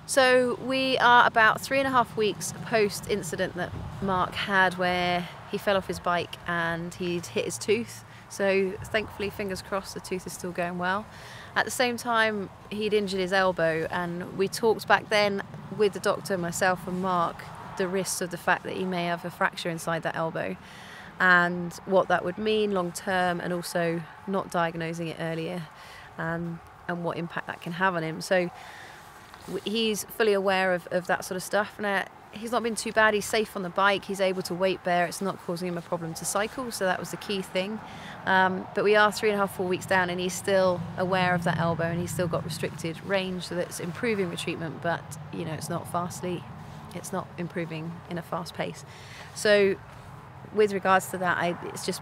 So we are about 3.5 weeks post-incident that Mark had where he fell off his bike and he'd hit his tooth. So thankfully, fingers crossed, the tooth is still going well. At the same time, he'd injured his elbow, and we talked back then with the doctor, myself and Mark, the risks of the fact that he may have a fracture inside that elbow and what that would mean long term, and also not diagnosing it earlier and what impact that can have on him. So he's fully aware of that sort of stuff, and he's not been too bad. He's safe on the bike, he's able to weight bear, it's not causing him a problem to cycle, so that was the key thing. But we are 3.5, 4 weeks down, and he's still aware of that elbow, and he's still got restricted range, so that's improving with treatment, but you know, it's not improving in a fast pace. So with regards to that, it's just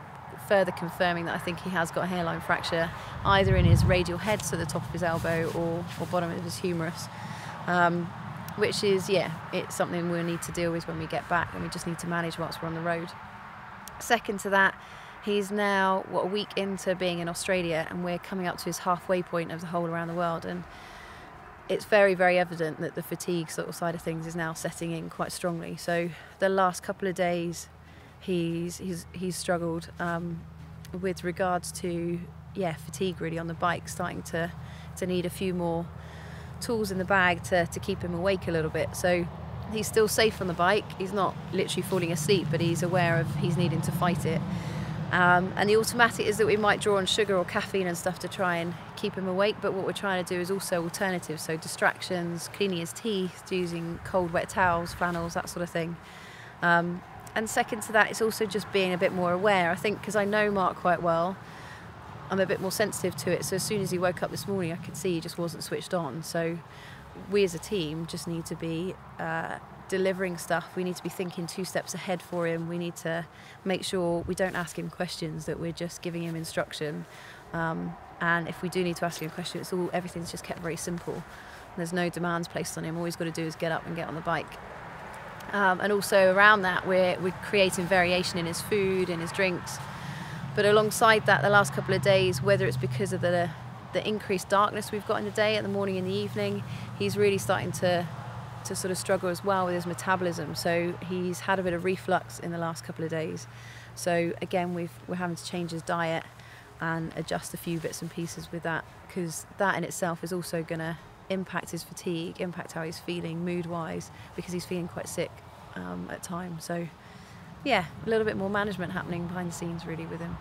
further confirming that I think he has got a hairline fracture, either in his radial head, so the top of his elbow, or bottom of his humerus. Which is, it's something we'll need to deal with when we get back, and we just need to manage whilst we're on the road. Second to that, he's now, a week into being in Australia, and we're coming up to his halfway point of the whole around the world, and it's very, very evident that the fatigue sort of side of things is now setting in quite strongly. So the last couple of days, he's struggled with regards to fatigue really on the bike, starting to need a few more tools in the bag to keep him awake a little bit. So he's still safe on the bike, he's not literally falling asleep, but he's aware of he's needing to fight it. And the automatic is that we might draw on sugar or caffeine and stuff to try and keep him awake, but what we're trying to do is also alternatives, so distractions, cleaning his teeth, using cold wet towels, flannels, that sort of thing. And second to that, it's also just being a bit more aware. I think because I know Mark quite well, I'm a bit more sensitive to it, so as soon as he woke up this morning I could see he just wasn't switched on. So we as a team just need to be delivering stuff, we need to be thinking 2 steps ahead for him, we need to make sure we don't ask him questions, that we're just giving him instruction, and if we do need to ask him a question, everything's just kept very simple. There's no demands placed on him, all he's got to do is get up and get on the bike. And also around that we're creating variation in his food and his drinks, but alongside that, the last couple of days, whether it's because of the increased darkness we've got in the day, at the morning and the evening, he's really starting to sort of struggle as well with his metabolism. So he's had a bit of reflux in the last couple of days. So again, we're having to change his diet and adjust a few bits and pieces with that, because that in itself is also going to impact his fatigue, impact how he's feeling mood-wise, because he's feeling quite sick at times. So yeah, a little bit more management happening behind the scenes really with him.